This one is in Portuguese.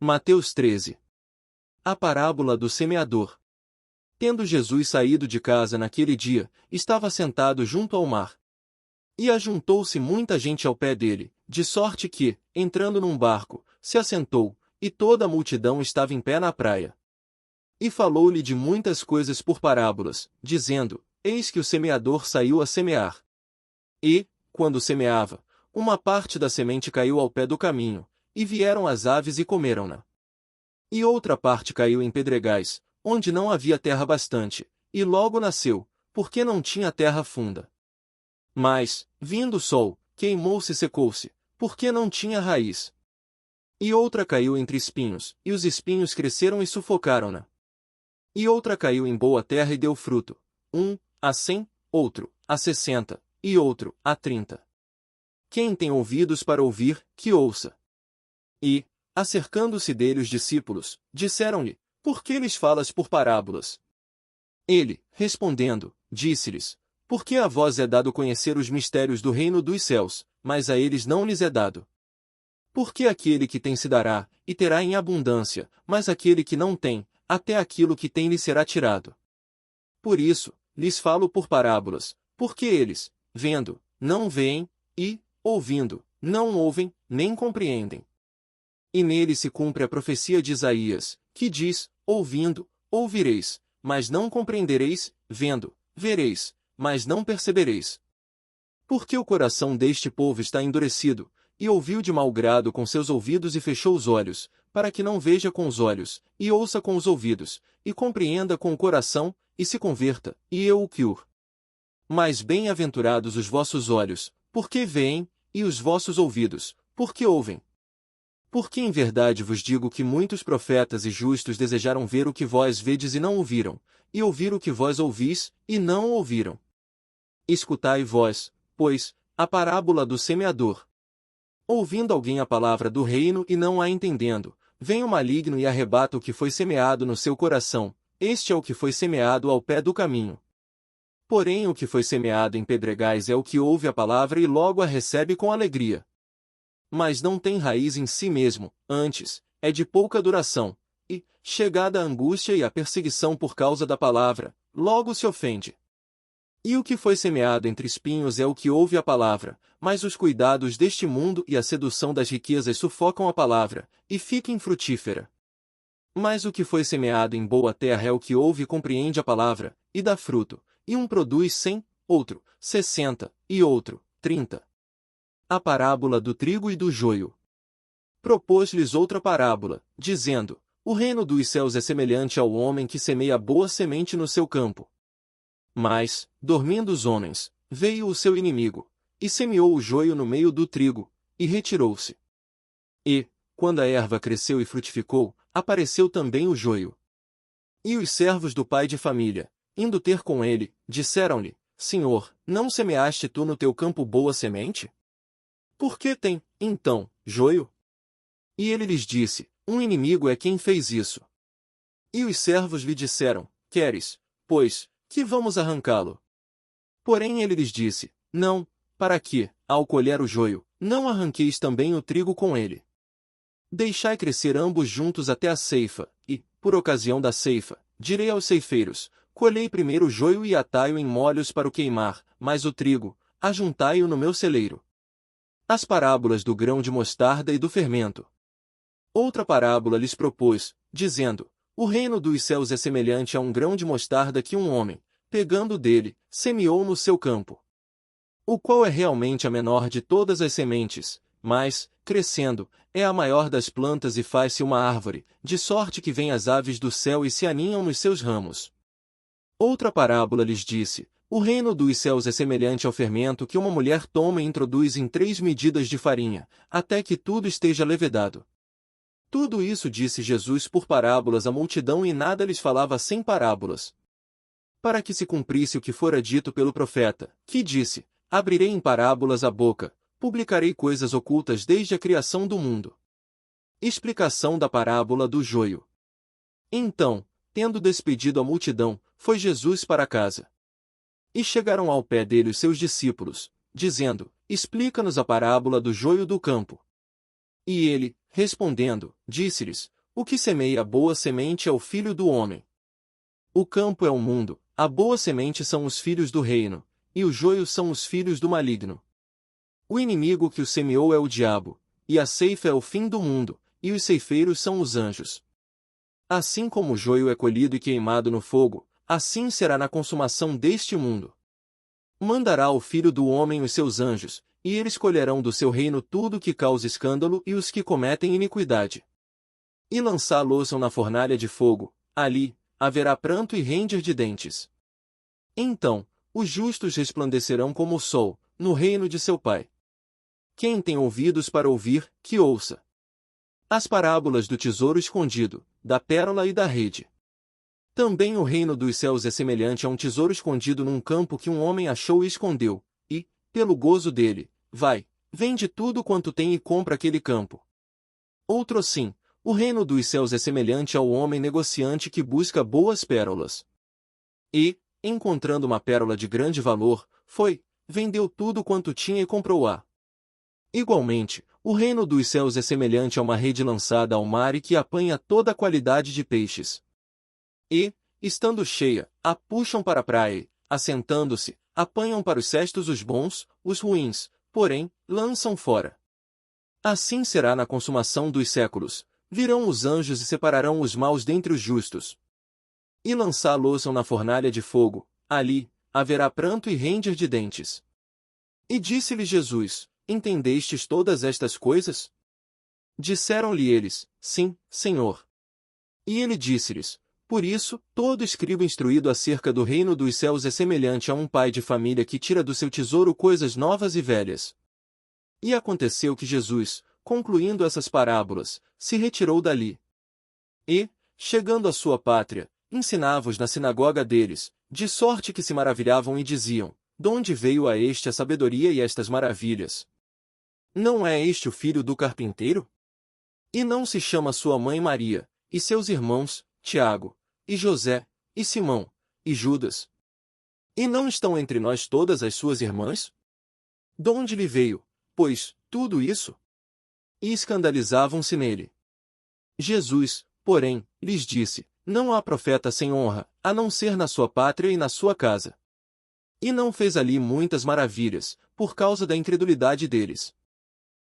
Mateus 13. A parábola do semeador. Tendo Jesus saído de casa naquele dia, estava sentado junto ao mar. E ajuntou-se muita gente ao pé dele, de sorte que, entrando num barco, se assentou, e toda a multidão estava em pé na praia. E falou-lhe de muitas coisas por parábolas, dizendo: Eis que o semeador saiu a semear. E, quando semeava, uma parte da semente caiu ao pé do caminho, e vieram as aves e comeram-na. E outra parte caiu em pedregais, onde não havia terra bastante, e logo nasceu, porque não tinha terra funda. Mas, vindo o sol, queimou-se e secou-se, porque não tinha raiz. E outra caiu entre espinhos, e os espinhos cresceram e sufocaram-na. E outra caiu em boa terra e deu fruto, a 100, outro, a 60, e outro, a 30. Quem tem ouvidos para ouvir, que ouça. E, acercando-se dele os discípulos, disseram-lhe: Por que lhes falas por parábolas? Ele, respondendo, disse-lhes: Porque a vós é dado conhecer os mistérios do reino dos céus, mas a eles não lhes é dado. Porque aquele que tem se dará, e terá em abundância, mas aquele que não tem, até aquilo que tem lhe será tirado. Por isso, lhes falo por parábolas, porque eles, vendo, não veem, e, ouvindo, não ouvem, nem compreendem. E nele se cumpre a profecia de Isaías, que diz: Ouvindo, ouvireis, mas não compreendereis, vendo, vereis, mas não percebereis. Porque o coração deste povo está endurecido, e ouviu de mau grado com seus ouvidos e fechou os olhos, para que não veja com os olhos, e ouça com os ouvidos, e compreenda com o coração, e se converta, e eu o cure. Mas bem-aventurados os vossos olhos, porque veem, e os vossos ouvidos, porque ouvem. Porque em verdade vos digo que muitos profetas e justos desejaram ver o que vós vedes e não ouviram, e ouvir o que vós ouvis, e não ouviram. Escutai vós, pois, a parábola do semeador. Ouvindo alguém a palavra do reino e não a entendendo, vem o maligno e arrebata o que foi semeado no seu coração, este é o que foi semeado ao pé do caminho. Porém o que foi semeado em pedregais é o que ouve a palavra e logo a recebe com alegria. Mas não tem raiz em si mesmo, antes, é de pouca duração, e, chegada a angústia e a perseguição por causa da palavra, logo se ofende. E o que foi semeado entre espinhos é o que ouve a palavra, mas os cuidados deste mundo e a sedução das riquezas sufocam a palavra, e fica infrutífera. Mas o que foi semeado em boa terra é o que ouve e compreende a palavra, e dá fruto, e um produz 100, outro, 60, e outro, 30. A parábola do trigo e do joio. Propôs-lhes outra parábola, dizendo: O reino dos céus é semelhante ao homem que semeia boa semente no seu campo. Mas, dormindo os homens, veio o seu inimigo, e semeou o joio no meio do trigo, e retirou-se. E, quando a erva cresceu e frutificou, apareceu também o joio. E os servos do pai de família, indo ter com ele, disseram-lhe: Senhor, não semeaste tu no teu campo boa semente? Por que tem, então, joio? E ele lhes disse: Um inimigo é quem fez isso. E os servos lhe disseram: Queres, pois, que vamos arrancá-lo? Porém ele lhes disse: Não, para que, ao colher o joio, não arranqueis também o trigo com ele. Deixai crescer ambos juntos até a ceifa, e, por ocasião da ceifa, direi aos ceifeiros: Colhei primeiro o joio e atai-o em molhos para o queimar, mas o trigo, ajuntai-o no meu celeiro. As parábolas do grão de mostarda e do fermento. Outra parábola lhes propôs, dizendo: O reino dos céus é semelhante a um grão de mostarda que um homem, pegando dele, semeou no seu campo. O qual é realmente a menor de todas as sementes, mas, crescendo, é a maior das plantas e faz-se uma árvore, de sorte que vêm as aves do céu e se aninham nos seus ramos. Outra parábola lhes disse: O reino dos céus é semelhante ao fermento que uma mulher toma e introduz em 3 medidas de farinha, até que tudo esteja levedado. Tudo isso disse Jesus por parábolas à multidão e nada lhes falava sem parábolas. Para que se cumprisse o que fora dito pelo profeta, que disse: Abrirei em parábolas a boca, publicarei coisas ocultas desde a criação do mundo. Explicação da parábola do joio. Então, tendo despedido a multidão, foi Jesus para casa. E chegaram ao pé dele os seus discípulos, dizendo: Explica-nos a parábola do joio do campo. E ele, respondendo, disse-lhes: O que semeia a boa semente é o Filho do Homem. O campo é o mundo, a boa semente são os filhos do reino, e os joios são os filhos do maligno. O inimigo que o semeou é o diabo, e a ceifa é o fim do mundo, e os ceifeiros são os anjos. Assim como o joio é colhido e queimado no fogo, assim será na consumação deste mundo. Mandará o Filho do Homem os seus anjos, e eles colherão do seu reino tudo que causa escândalo e os que cometem iniquidade. E lançá-los na fornalha de fogo, ali haverá pranto e ranger de dentes. Então, os justos resplandecerão como o sol, no reino de seu Pai. Quem tem ouvidos para ouvir, que ouça. As parábolas do tesouro escondido, da pérola e da rede. Também o reino dos céus é semelhante a um tesouro escondido num campo que um homem achou e escondeu, e, pelo gozo dele, vai, vende tudo quanto tem e compra aquele campo. Outro assim, o reino dos céus é semelhante ao homem negociante que busca boas pérolas. E, encontrando uma pérola de grande valor, foi, vendeu tudo quanto tinha e comprou-a. Igualmente, o reino dos céus é semelhante a uma rede lançada ao mar e que apanha toda a qualidade de peixes. E, estando cheia, a puxam para a praia e, assentando-se, apanham para os cestos os bons, os ruins, porém, lançam fora. Assim será na consumação dos séculos. Virão os anjos e separarão os maus dentre os justos. E lançá-los na fornalha de fogo, ali haverá pranto e ranger de dentes. E disse-lhe Jesus: Entendestes todas estas coisas? Disseram-lhe eles: Sim, Senhor. E ele disse-lhes: Por isso, todo escriba instruído acerca do reino dos céus é semelhante a um pai de família que tira do seu tesouro coisas novas e velhas. E aconteceu que Jesus, concluindo essas parábolas, se retirou dali. E, chegando à sua pátria, ensinava-os na sinagoga deles, de sorte que se maravilhavam e diziam: De onde veio a este a sabedoria e estas maravilhas? Não é este o filho do carpinteiro? E não se chama sua mãe Maria, e seus irmãos, Tiago, e José, e Simão, e Judas? E não estão entre nós todas as suas irmãs? De onde lhe veio, pois, tudo isso? E escandalizavam-se nele. Jesus, porém, lhes disse: Não há profeta sem honra, a não ser na sua pátria e na sua casa. E não fez ali muitas maravilhas, por causa da incredulidade deles.